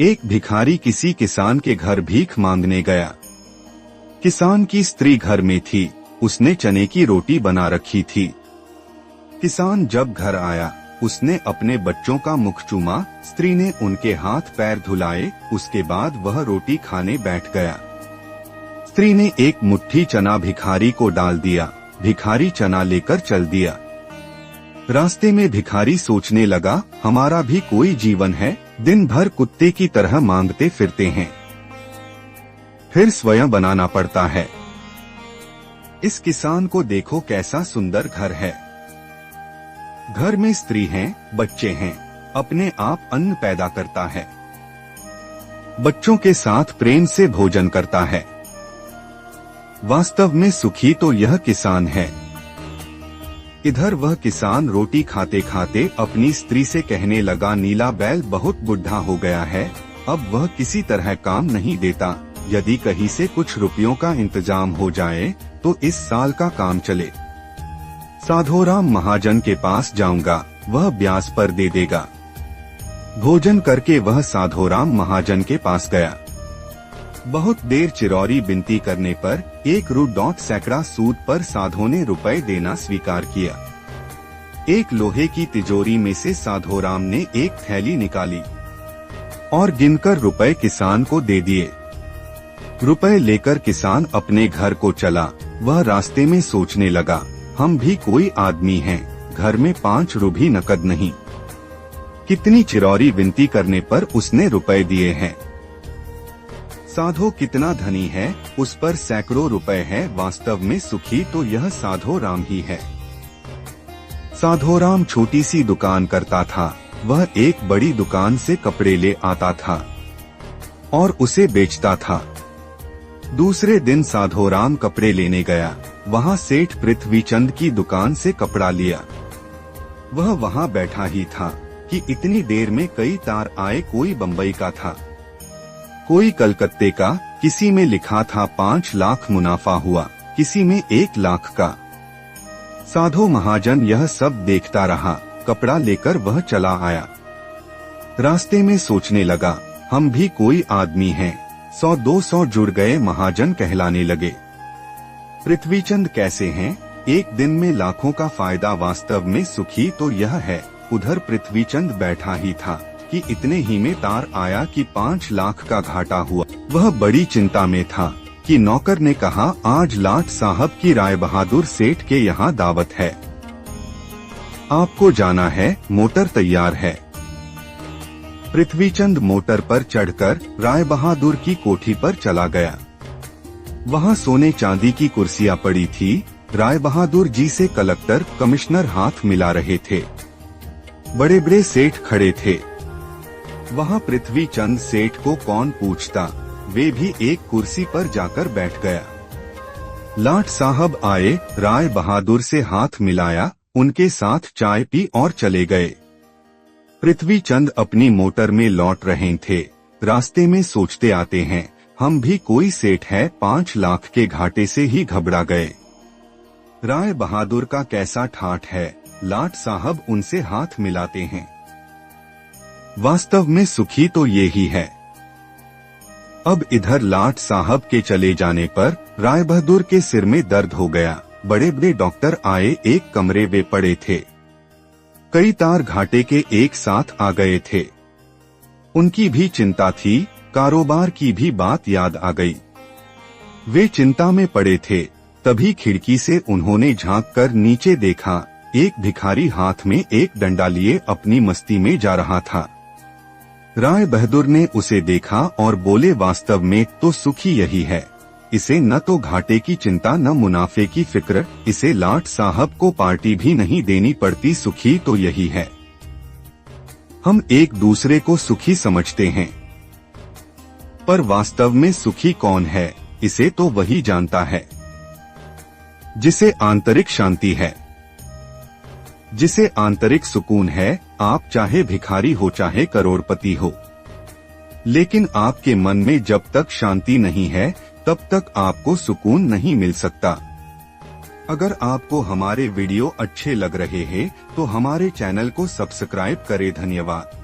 एक भिखारी किसी किसान के घर भीख मांगने गया। किसान की स्त्री घर में थी, उसने चने की रोटी बना रखी थी। किसान जब घर आया, उसने अपने बच्चों का मुख चूमा, स्त्री ने उनके हाथ पैर धुलाए, उसके बाद वह रोटी खाने बैठ गया। स्त्री ने एक मुट्ठी चना भिखारी को डाल दिया, भिखारी चना लेकर चल दिया। रास्ते में भिखारी सोचने लगा, हमारा भी कोई जीवन है, दिन भर कुत्ते की तरह मांगते फिरते हैं, फिर स्वयं बनाना पड़ता है। इस किसान को देखो कैसा सुंदर घर है। घर में स्त्री हैं, बच्चे हैं, अपने आप अन्न पैदा करता है, बच्चों के साथ प्रेम से भोजन करता है। वास्तव में सुखी तो यह किसान है। इधर वह किसान रोटी खाते खाते अपनी स्त्री से कहने लगा, नीला बैल बहुत बुढ़ा हो गया है, अब वह किसी तरह काम नहीं देता, यदि कहीं से कुछ रुपयों का इंतजाम हो जाए तो इस साल का काम चले। साधोराम महाजन के पास जाऊंगा, वह ब्याज पर दे देगा। भोजन करके वह साधोराम महाजन के पास गया। बहुत देर चिरौरी विनती करने पर 1 सैकड़ा सूद पर साधो ने रुपए देना स्वीकार किया। एक लोहे की तिजोरी में से साधोराम ने एक थैली निकाली और गिनकर रुपए किसान को दे दिए। रुपए लेकर किसान अपने घर को चला। वह रास्ते में सोचने लगा, हम भी कोई आदमी हैं, घर में 5 रुपये नकद नहीं। कितनी चिरौरी विनती करने पर उसने रुपए दिए हैं। साधो कितना धनी है, उस पर सैकड़ों रुपए है, वास्तव में सुखी तो यह साधोराम ही है। साधोराम छोटी सी दुकान करता था, वह एक बड़ी दुकान से कपड़े ले आता था और उसे बेचता था। दूसरे दिन साधोराम कपड़े लेने गया, वहाँ सेठ पृथ्वीचंद की दुकान से कपड़ा लिया। वह वहाँ बैठा ही था कि इतनी देर में कई तार आए। कोई बम्बई का था, कोई कलकत्ते का, किसी में लिखा था 5 लाख मुनाफा हुआ, किसी में 1 लाख का। साधो महाजन यह सब देखता रहा, कपड़ा लेकर वह चला आया। रास्ते में सोचने लगा, हम भी कोई आदमी हैं, 100-200 जुड़ गए, महाजन कहलाने लगे। पृथ्वीचंद कैसे हैं, एक दिन में लाखों का फायदा, वास्तव में सुखी तो यह है। उधर पृथ्वीचंद बैठा ही था कि इतने ही में तार आया कि 5 लाख का घाटा हुआ। वह बड़ी चिंता में था कि नौकर ने कहा, आज लाट साहब की राय बहादुर सेठ के यहाँ दावत है, आपको जाना है, मोटर तैयार है। पृथ्वीचंद मोटर पर चढ़कर राय बहादुर की कोठी पर चला गया। वहाँ सोने चांदी की कुर्सियाँ पड़ी थी। राय बहादुर जी से कलेक्टर, कमिश्नर हाथ मिला रहे थे। बड़े बड़े सेठ खड़े थे। वहाँ पृथ्वीचंद सेठ को कौन पूछता, वे भी एक कुर्सी पर जाकर बैठ गया। लाट साहब आए, राय बहादुर से हाथ मिलाया, उनके साथ चाय पी और चले गए। पृथ्वीचंद अपनी मोटर में लौट रहे थे। रास्ते में सोचते आते हैं, हम भी कोई सेठ है, 5 लाख के घाटे से ही घबरा गए। राय बहादुर का कैसा ठाठ है, लाट साहब उनसे हाथ मिलाते हैं। वास्तव में सुखी तो ये ही है। अब इधर लाट साहब के चले जाने पर राय बहादुर के सिर में दर्द हो गया। बड़े बड़े डॉक्टर आए, एक कमरे में पड़े थे। कई तार घाटे के एक साथ आ गए थे। उनकी भी चिंता थी, कारोबार की भी बात याद आ गई। वे चिंता में पड़े थे। तभी खिड़की से उन्होंने झांक कर नीचे देखा, एक भिखारी हाथ में एक डंडा लिए अपनी मस्ती में जा रहा था। राय बहादुर ने उसे देखा और बोले, वास्तव में तो सुखी यही है, इसे न तो घाटे की चिंता न मुनाफे की फिक्र, इसे लाट साहब को पार्टी भी नहीं देनी पड़ती, सुखी तो यही है। हम एक दूसरे को सुखी समझते हैं, पर वास्तव में सुखी कौन है, इसे तो वही जानता है जिसे आंतरिक शांति है, जिसे आंतरिक सुकून है। आप चाहे भिखारी हो चाहे करोड़पति हो, लेकिन आपके मन में जब तक शांति नहीं है तब तक आपको सुकून नहीं मिल सकता। अगर आपको हमारे वीडियो अच्छे लग रहे हैं तो हमारे चैनल को सब्सक्राइब करें। धन्यवाद।